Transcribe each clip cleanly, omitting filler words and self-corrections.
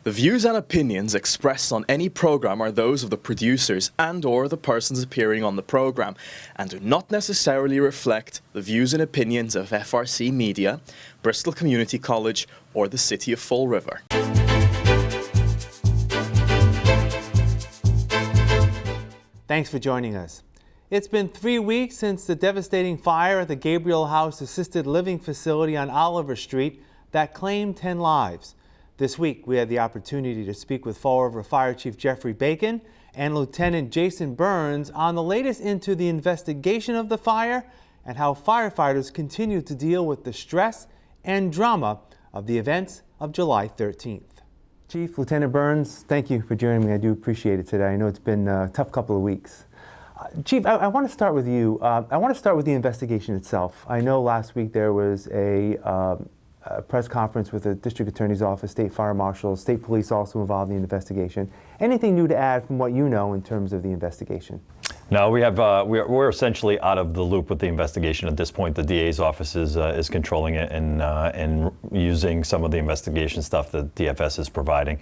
The views and opinions expressed on any program are those of the producers and/or the persons appearing on the program and do not necessarily reflect the views and opinions of FRCMedia, Bristol Community College, or the City of Fall River. Thanks for joining us. It's been 3 weeks since the devastating fire at the Gabriel House Assisted Living Facility on Oliver Street that claimed 10 lives. This week, we had the opportunity to speak with Fall River Fire Chief Jeffrey Bacon and Lieutenant Jason Burns on the latest into the investigation of the fire and how firefighters continue to deal with the stress and drama of the events of July 13th. Chief, Lieutenant Burns, thank you for joining me. I do appreciate it today. I know it's been a tough couple of weeks. Chief, I want to start with you. I want to start with the investigation itself. I know last week there was a press conference with the District Attorney's Office, State Fire Marshals, State Police also involved in the investigation. Anything new to add from what you know in terms of the investigation? No, we're essentially out of the loop with the investigation at this point. The DA's office is controlling it and using some of the investigation stuff that DFS is providing.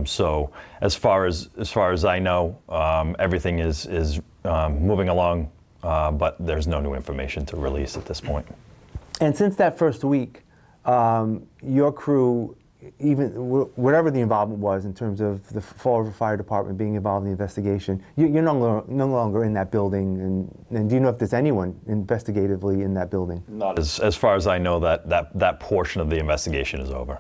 So as far as I know, everything is moving along, but there's no new information to release at this point. And since that first week, your crew, even whatever the involvement was in terms of the Fall River Fire Department being involved in the investigation, you're no longer in that building. And do you know if there's anyone investigatively in that building? Not as far as I know, that portion of the investigation is over.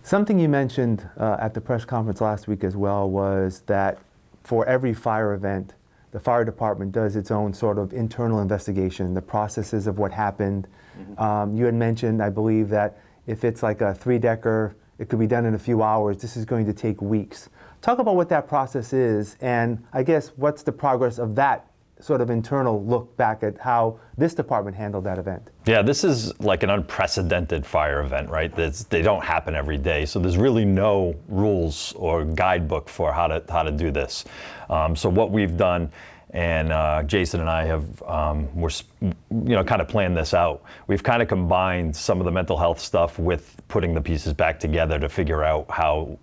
Something you mentioned at the press conference last week as well was that for every fire event, the fire department does its own sort of internal investigation, the processes of what happened. Mm-hmm. You had mentioned, I believe, that if it's like a 3-decker, it could be done in a few hours. This is going to take weeks. Talk about what that process is, and I guess what's the progress of that sort of internal look back at how this department handled that event? Yeah, this is like an unprecedented fire event, right? They don't happen every day, so there's really no rules or guidebook for how to do this. So what we've done, and Jason and I have, kind of planned this out. We've kind of combined some of the mental health stuff with putting the pieces back together to figure out how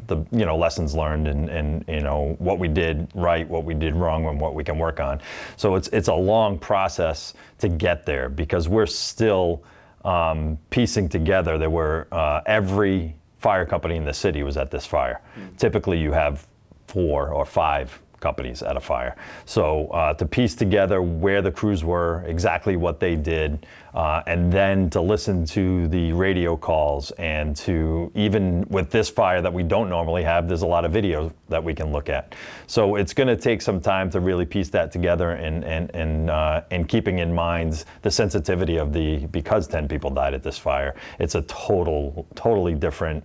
the lessons learned and what we did right, what we did wrong, and what we can work on. So it's a long process to get there because we're still piecing together. There were every fire company in the city was at this fire. Mm-hmm. Typically, you have 4 or 5 companies at a fire. So to piece together where the crews were, exactly what they did, and then to listen to the radio calls, and to, even with this fire that we don't normally have, there's a lot of video that we can look at. So it's going to take some time to really piece that together, and keeping in mind the sensitivity of because 10 people died at this fire, it's a totally different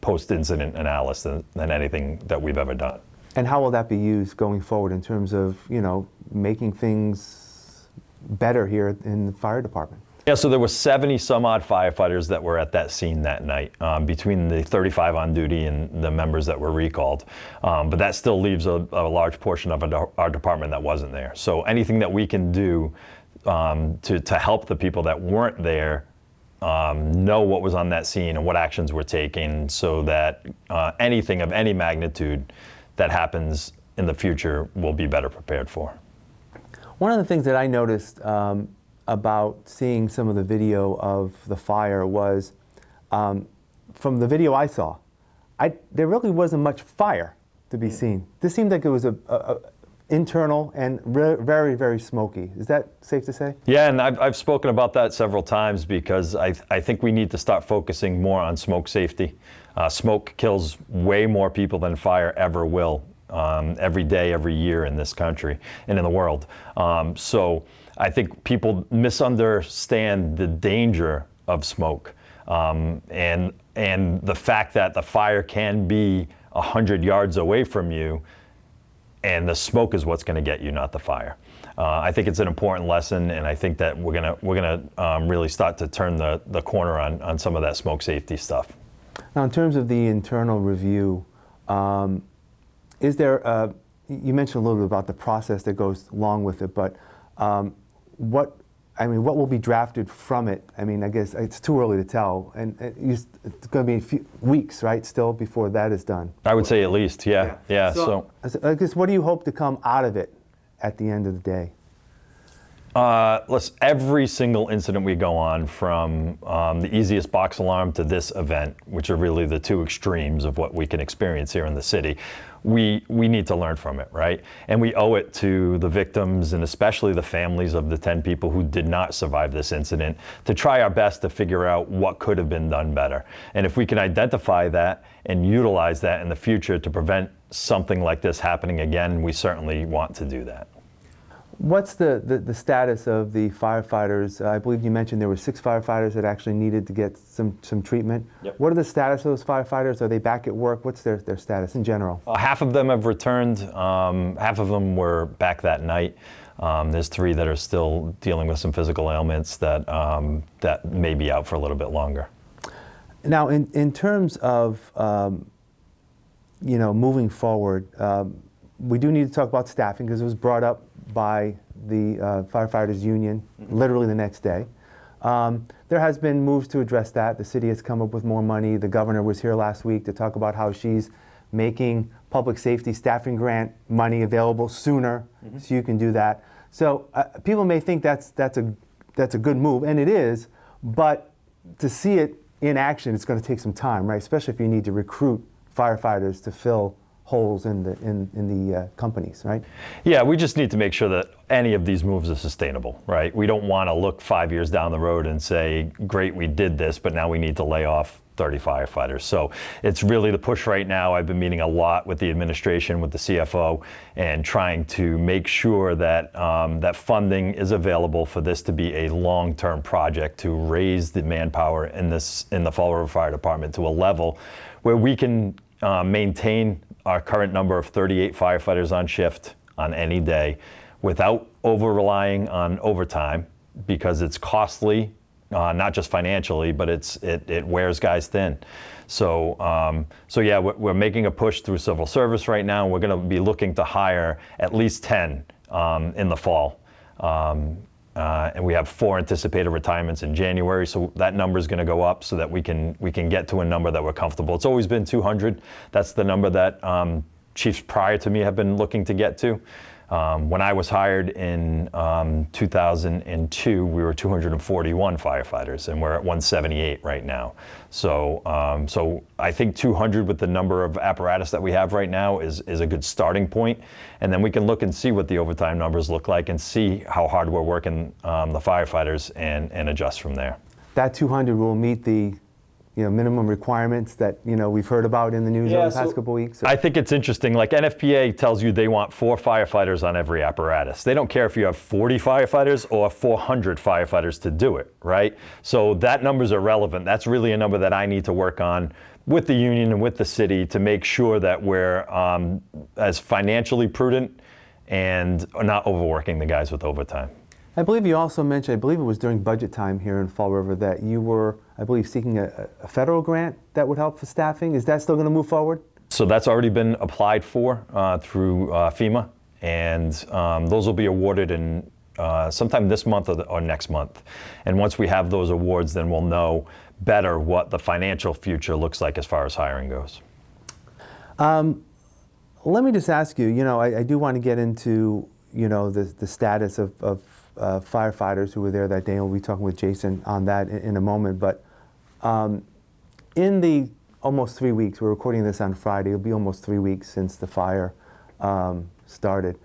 post-incident analysis than anything that we've ever done. And how will that be used going forward in terms of, making things better here in the fire department? Yeah, so there were 70 some odd firefighters that were at that scene that night, between the 35 on duty and the members that were recalled. But that still leaves a large portion of our department that wasn't there. So anything that we can do to help the people that weren't there know what was on that scene and what actions were taken, so that anything of any magnitude that happens in the future will be better prepared for. One of the things that I noticed about seeing some of the video of the fire was, from the video I saw, there really wasn't much fire to be seen. This seemed like it was a internal and very, very smoky. Is that safe to say? Yeah, and I've spoken about that several times because I think we need to start focusing more on smoke safety. Smoke kills way more people than fire ever will, every day, every year in this country and in the world. So I think people misunderstand the danger of smoke, and the fact that the fire can be 100 yards away from you, and the smoke is what's going to get you, not the fire. I think it's an important lesson, and I think that we're gonna really start to turn the corner on some of that smoke safety stuff. Now, in terms of the internal review, is there? You mentioned a little bit about the process that goes along with it, but what I mean, what will be drafted from it? I mean, I guess it's too early to tell, and it's going to be a few weeks, right, still before that is done. I would say at least, yeah. So I guess, what do you hope to come out of it at the end of the day? Listen, every single incident we go on, from the easiest box alarm to this event, which are really the two extremes of what we can experience here in the city, we need to learn from it, right? And we owe it to the victims, and especially the families of the 10 people who did not survive this incident, to try our best to figure out what could have been done better. And if we can identify that and utilize that in the future to prevent something like this happening again, we certainly want to do that. What's the status of the firefighters? I believe you mentioned there were 6 firefighters that actually needed to get some treatment. Yep. What are the status of those firefighters? Are they back at work? What's their status in general? Half of them have returned. Half of them were back that night. There's 3 that are still dealing with some physical ailments that may be out for a little bit longer. Now, in terms of moving forward, we do need to talk about staffing, because it was brought up by the firefighters union literally the next day. There has been moves to address that. The city has come up with more money. The governor was here last week to talk about how she's making public safety staffing grant money available sooner, so you can do that. So people may think that's a good move, and it is, but to see it in action, it's going to take some time, right? Especially if you need to recruit firefighters to fill holes in the companies, right? Yeah, we just need to make sure that any of these moves are sustainable, right? We don't want to look 5 years down the road and say, great, we did this, but now we need to lay off 30 firefighters. So it's really the push right now. I've been meeting a lot with the administration, with the CFO, and trying to make sure that that funding is available for this to be a long-term project to raise the manpower in the Fall River Fire Department to a level where we can maintain our current number of 38 firefighters on shift on any day without over-relying on overtime, because it's costly, not just financially, but it wears guys thin. So yeah, we're making a push through civil service right now. We're going to be looking to hire at least 10 in the fall. And we have 4 anticipated retirements in January, so that number is going to go up so that we can get to a number that we're comfortable. It's always been 200. That's the number that chiefs prior to me have been looking to get to. When I was hired in 2002, we were 241 firefighters, and we're at 178 right now. So I think 200 with the number of apparatus that we have right now is a good starting point. And then we can look and see what the overtime numbers look like and see how hard we're working the firefighters and adjust from there. That 200 will meet the minimum requirements that we've heard about in the news over the past couple weeks? I think it's interesting. Like, NFPA tells you they want 4 firefighters on every apparatus. They don't care if you have 40 firefighters or 400 firefighters to do it, right? So that number's irrelevant. That's really a number that I need to work on with the union and with the city to make sure that we're as financially prudent and not overworking the guys with overtime. I believe you also mentioned, I believe it was during budget time here in Fall River, that you were, I believe, seeking a federal grant that would help for staffing. Is that still going to move forward? So that's already been applied for through FEMA, and those will be awarded in sometime this month or next month. And once we have those awards, then we'll know better what the financial future looks like as far as hiring goes. Let me just ask you, I do want to get into, the status of firefighters who were there that day, and we'll be talking with Jason on that in a moment. But in the almost 3 weeks, we're recording this on Friday, it'll be almost 3 weeks since the fire started.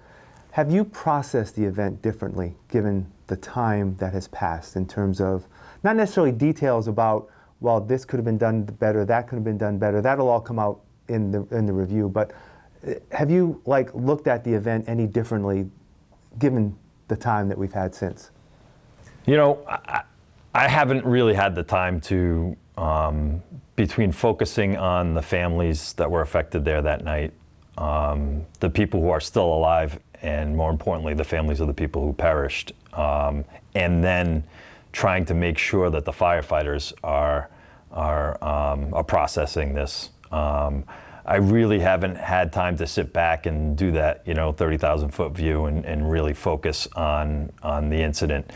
Have you processed the event differently, given the time that has passed, in terms of not necessarily details about, well, this could have been done better, that could have been done better, that'll all come out in the review, but have you looked at the event any differently, given the time that we've had since? I haven't really had the time to, between focusing on the families that were affected there that night, the people who are still alive, and more importantly, the families of the people who perished, and then trying to make sure that the firefighters are processing this. I really haven't had time to sit back and do that, 30,000 foot view and really focus on the incident.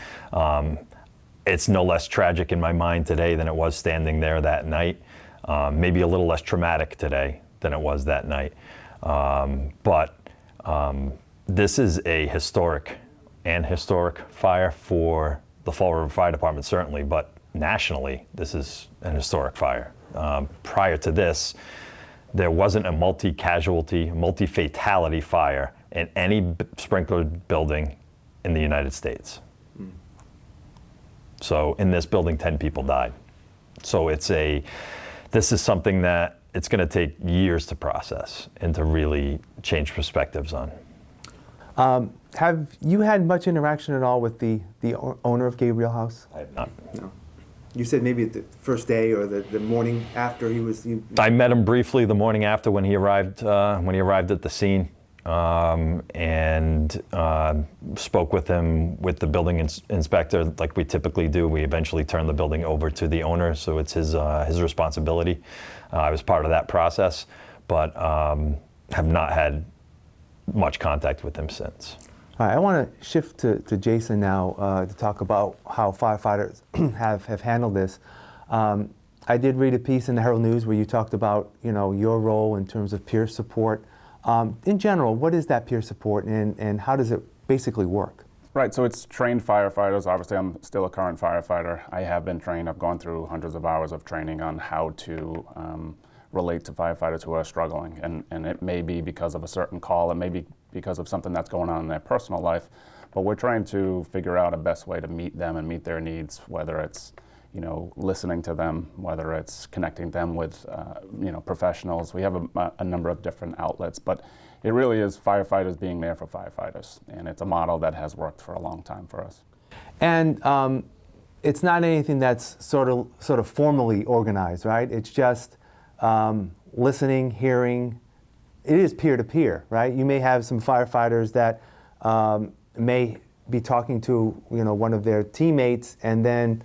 It's no less tragic in my mind today than it was standing there that night. Maybe a little less traumatic today than it was that night. But this is a historic fire for the Fall River Fire Department, certainly, but nationally, this is an historic fire. Prior to this, there wasn't a multi-casualty, multi-fatality fire in any sprinklered building in the United States. So in this building, 10 people died. So this is something that it's going to take years to process and to really change perspectives on. Have you had much interaction at all with the owner of Gabriel House? I have not. No. You said maybe the first day or the morning after he was. I met him briefly the morning after when he arrived at the scene, and spoke with him with the building inspector like we typically do. We eventually turned the building over to the owner, so it's his responsibility. I was part of that process, but have not had much contact with him since. All right, I want to shift to Jason now to talk about how firefighters have handled this. I did read a piece in the Herald News where you talked about your role in terms of peer support. In general, what is that peer support and how does it basically work? Right, so it's trained firefighters. Obviously, I'm still a current firefighter. I have been trained. I've gone through hundreds of hours of training on how to relate to firefighters who are struggling. And it may be because of a certain call, it may be because of something that's going on in their personal life, but we're trying to figure out a best way to meet them and meet their needs, whether it's listening to them, whether it's connecting them with professionals. We have a number of different outlets, but it really is firefighters being there for firefighters, and it's a model that has worked for a long time for us. And it's not anything that's sort of formally organized, right? It's just listening, hearing. It is peer-to-peer, right? You may have some firefighters that may be talking to one of their teammates and then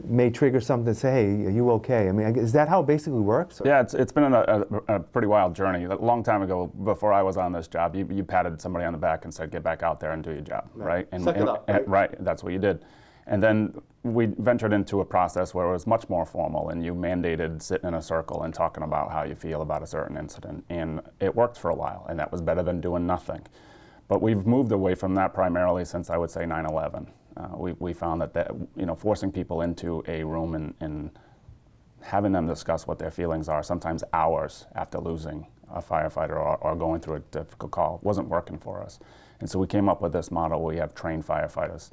may trigger something to say, hey, are you okay? I mean, is that how it basically works? Yeah, it's been a pretty wild journey. A long time ago, before I was on this job, you patted somebody on the back and said, get back out there and do your job, right? Suck it up, right? Right, that's what you did. And then we ventured into a process where it was much more formal, and you mandated sitting in a circle and talking about how you feel about a certain incident. And it worked for a while, and that was better than doing nothing. But we've moved away from that primarily since, I would say, 9/11. We found that forcing people into a room and having them discuss what their feelings are, sometimes hours after losing a firefighter or going through a difficult call, wasn't working for us. And so we came up with this model where we have trained firefighters.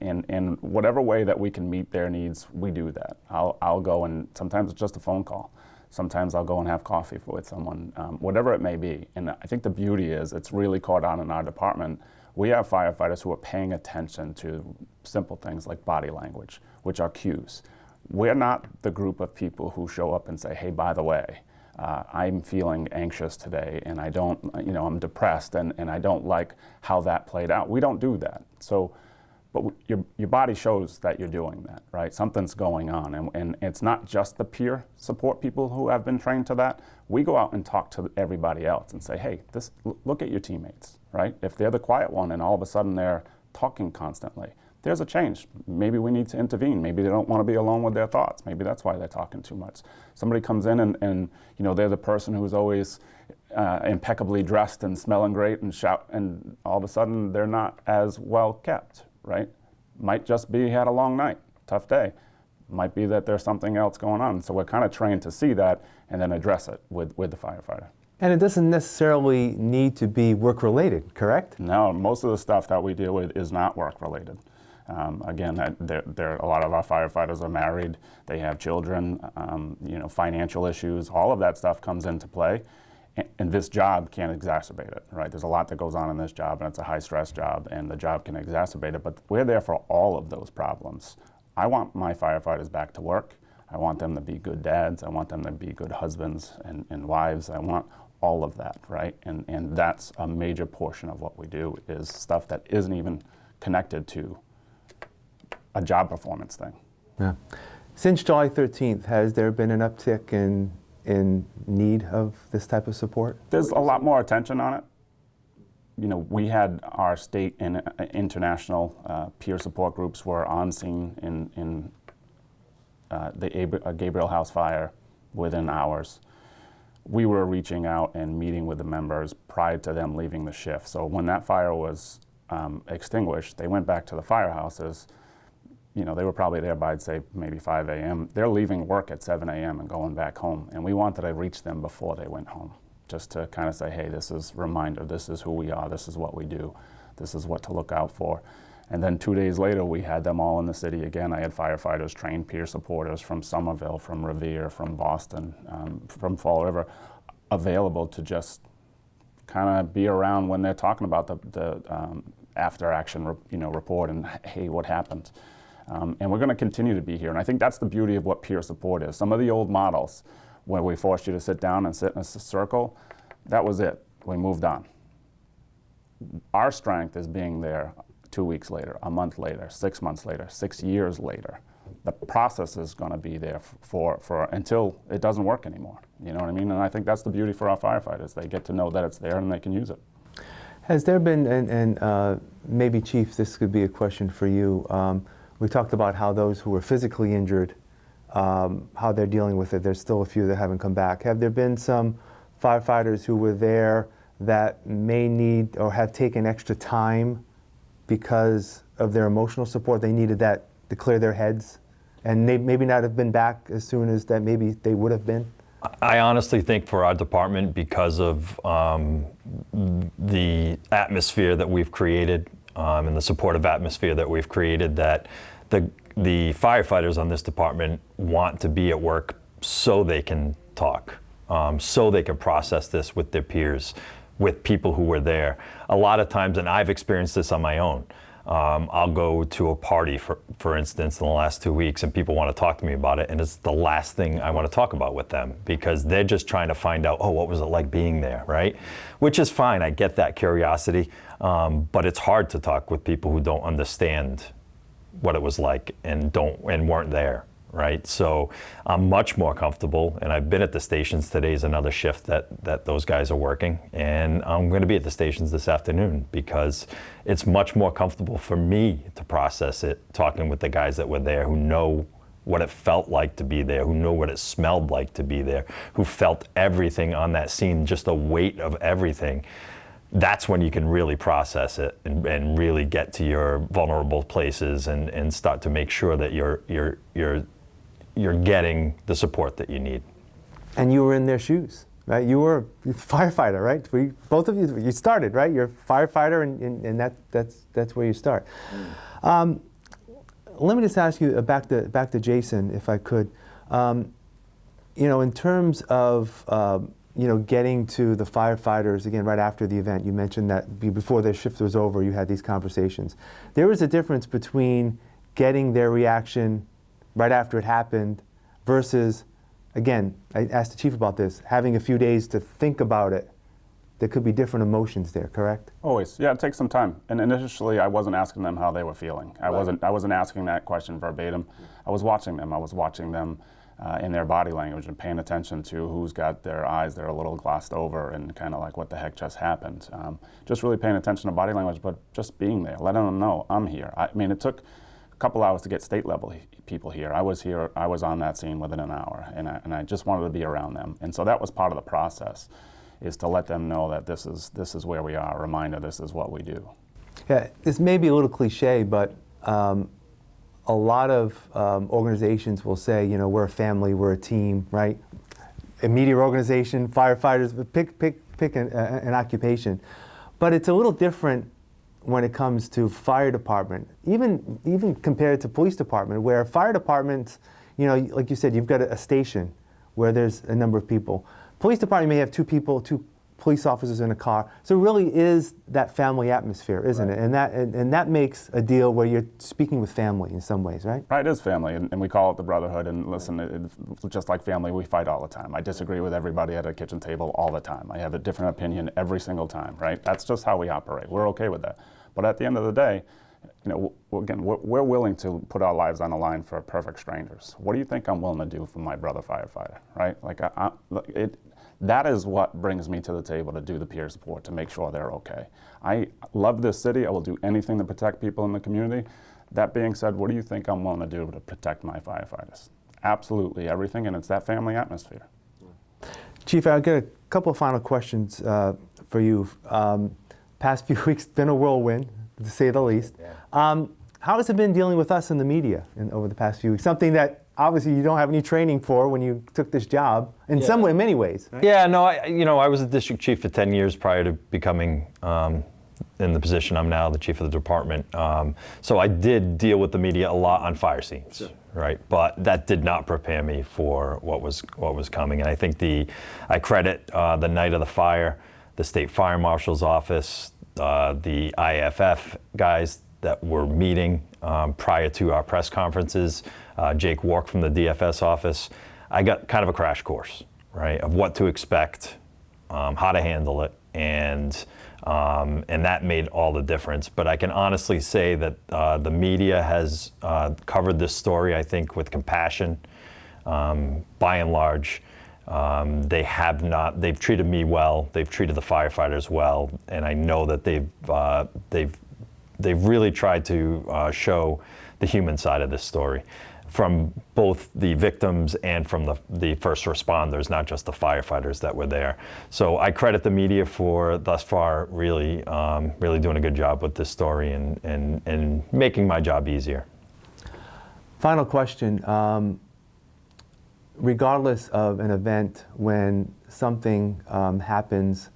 In whatever way that we can meet their needs, we do that. I'll go, and sometimes it's just a phone call. Sometimes I'll go and have coffee with someone, whatever it may be. And I think the beauty is it's really caught on in our department. We have firefighters who are paying attention to simple things like body language, which are cues. We're not the group of people who show up and say, hey, by the way, I'm feeling anxious today, and I don't, I'm depressed, and I don't like how that played out. We don't do that. So, but your body shows that you're doing that, right? Something's going on, and it's not just the peer support people who have been trained to that. We go out and talk to everybody else and say, hey, look at your teammates, right? If they're the quiet one and all of a sudden they're talking constantly, there's a change. Maybe we need to intervene. Maybe they don't want to be alone with their thoughts. Maybe that's why they're talking too much. Somebody comes in and they're the person who's always impeccably dressed and smelling great and shout, and all of a sudden they're not as well kept, right? Might just be had a long night, tough day. Might be that there's something else going on. So we're kind of trained to see that and then address it with the firefighter. And it doesn't necessarily need to be work-related, correct? No, most of the stuff that we deal with is not work-related. Again, a lot of our firefighters are married, they have children, financial issues, all of that stuff comes into play. And this job can't exacerbate it, right? There's a lot that goes on in this job, and it's a high-stress job, and the job can exacerbate it, but we're there for all of those problems. I want my firefighters back to work. I want them to be good dads. I want them to be good husbands and wives. I want all of that, right? And that's a major portion of what we do, is stuff that isn't even connected to a job performance thing. Yeah. Since July 13th, has there been an uptick in in need of this type of support? There's a lot more attention on it. You know, we had our state and international peer support groups were on scene in the Gabriel house fire within hours. We were reaching out and meeting with the members prior to them leaving the shift. So when that fire was extinguished, they went back to the firehouses. You know, they were probably there by, I'd say, maybe 5 a.m. They're leaving work at 7 a.m. and going back home. And we wanted to reach them before they went home, just to kind of say, hey, this is a reminder, this is who we are, this is what we do, this is what to look out for. And then 2 days later, we had them all in the city again. I had firefighters, trained peer supporters from Somerville, from Revere, from Boston, from Fall River, available to just kind of be around when they're talking about the after action report and, hey, what happened? And we're going to continue to be here. And I think that's the beauty of what peer support is. Some of the old models, where we forced you to sit down and sit in a circle, that was it. We moved on. Our strength is being there 2 weeks later, a month later, 6 months later, 6 years later. The process is going to be there for until it doesn't work anymore. You know what I mean? And I think that's the beauty for our firefighters. They get to know that it's there and they can use it. Has there been, and maybe Chief, this could be a question for you. We talked about how those who were physically injured, how they're dealing with it. There's still a few that haven't come back. Have there been some firefighters who were there that may need or have taken extra time because of their emotional support? They needed that to clear their heads, and they maybe not have been back as soon as that maybe they would have been? I honestly think for our department, because of the atmosphere that we've created and the supportive atmosphere that we've created, that the firefighters on this department want to be at work so they can talk, so they can process this with their peers, with people who were there. A lot of times, and I've experienced this on my own, I'll go to a party, for instance, in the last 2 weeks, and people want to talk to me about it, and it's the last thing I want to talk about with them, because they're just trying to find out, oh, what was it like being there, right? Which is fine, I get that curiosity, but it's hard to talk with people who don't understand what it was like and weren't there, right? So I'm much more comfortable, and I've been at the stations. Today's another shift that those guys are working, and I'm going to be at the stations this afternoon because it's much more comfortable for me to process it, talking with the guys that were there, who know what it felt like to be there, who know what it smelled like to be there, who felt everything on that scene, just the weight of everything. That's when you can really process it and really get to your vulnerable places and start to make sure that you're getting the support that you need. And you were in their shoes, right? You were a firefighter, right? Both of you started, right? You're a firefighter, and that's where you start. Let me just ask you back to Jason, if I could. In terms of getting to the firefighters again right after the event, you mentioned that before their shift was over, you had these conversations. There was a difference between getting their reaction right after it happened versus, again, I asked the chief about this, having a few days to think about it. There could be different emotions there, correct? Always, yeah, it takes some time. And initially, I wasn't asking them how they were feeling. I wasn't asking that question verbatim. I was watching them. In their body language and paying attention to who's got their eyes that are a little glossed over and kind of like what the heck just happened. Just really paying attention to body language, but just being there, letting them know I'm here. I mean, it took a couple hours to get state level people here. I was on that scene within an hour, and I just wanted to be around them. And so that was part of the process, is to let them know that this is where we are, a reminder this is what we do. Yeah, this may be a little cliche, but a lot of organizations will say, we're a family, we're a team, right? A media organization, firefighters, pick an occupation. But it's a little different when it comes to fire department, even compared to police department, where fire departments, like you said, you've got a station where there's a number of people. Police department may have two police officers in a car. So it really is that family atmosphere, isn't it? And that makes a deal where you're speaking with family in some ways, right? Right, it is family, and we call it the brotherhood. And listen, it's just like family, we fight all the time. I disagree with everybody at a kitchen table all the time. I have a different opinion every single time, right? That's just how we operate. We're okay with that. But at the end of the day, again, we're willing to put our lives on the line for perfect strangers. What do you think I'm willing to do for my brother firefighter, right? Like, that is what brings me to the table, to do the peer support, to make sure they're okay. I love this city. I will do anything to protect people in the community. That being said, what do you think I'm willing to do to protect my firefighters? Absolutely everything, and it's that family atmosphere. Chief, I'll get a couple of final questions for you. Past few weeks been a whirlwind, to say the least. Yeah. How has it been dealing with us in the media over the past few weeks? Something that obviously you don't have any training for when you took this job, in many ways. Right? Yeah, no, I was a district chief for 10 years prior to becoming in the position I'm now, the chief of the department. So I did deal with the media a lot on fire scenes, sure. Right? But that did not prepare me for what was coming. And I think I credit the night of the fire, the state fire marshal's office, the IFF guys that were meeting prior to our press conferences, Jake Wark from the DFS office. I got kind of a crash course, right, of what to expect, how to handle it, and that made all the difference. But I can honestly say that the media has covered this story, I think, with compassion, by and large. They've treated me well, they've treated the firefighters well, and I know that they've really tried to show the human side of this story, from both the victims and from the first responders, not just the firefighters that were there. So I credit the media for thus far really doing a good job with this story and making my job easier. Final question. Regardless of an event, when something happens,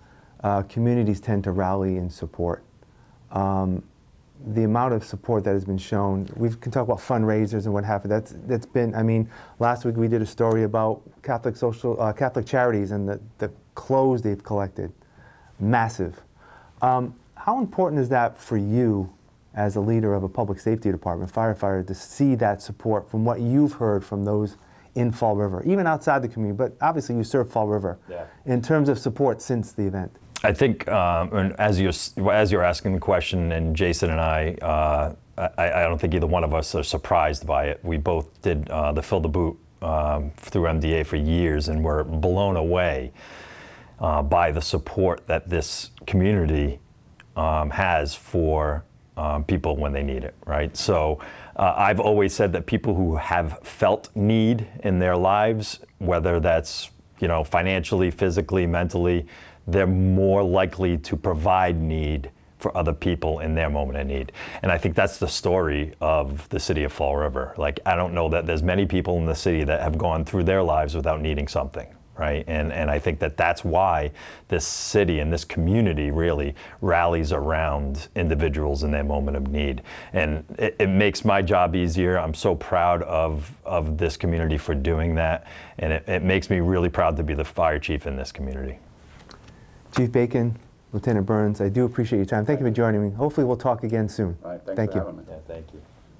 communities tend to rally in support. The amount of support that has been shown, we can talk about fundraisers and what have you. That's been. I mean, last week we did a story about Catholic charities and the clothes they've collected, massive. How important is that for you, as a leader of a public safety department, firefighter, to see that support from what you've heard from those in Fall River, even outside the community, but obviously you serve Fall River, in terms of support since the event? I think, as you're asking the question, and Jason and I don't think either one of us are surprised by it. We both did the Fill the Boot through MDA for years, and were blown away by the support that this community has for people when they need it, right? So I've always said that people who have felt need in their lives, whether that's financially, physically, mentally, they're more likely to provide need for other people in their moment of need. And I think that's the story of the city of Fall River. Like, I don't know that there's many people in the city that have gone through their lives without needing something, right? And I think that that's why this city and this community really rallies around individuals in their moment of need. And it makes my job easier. I'm so proud of this community for doing that. And it makes me really proud to be the fire chief in this community. Chief Bacon, Lieutenant Burns, I do appreciate your time. Thank you for joining me. Hopefully we'll talk again soon. All right, Thank for you. having me.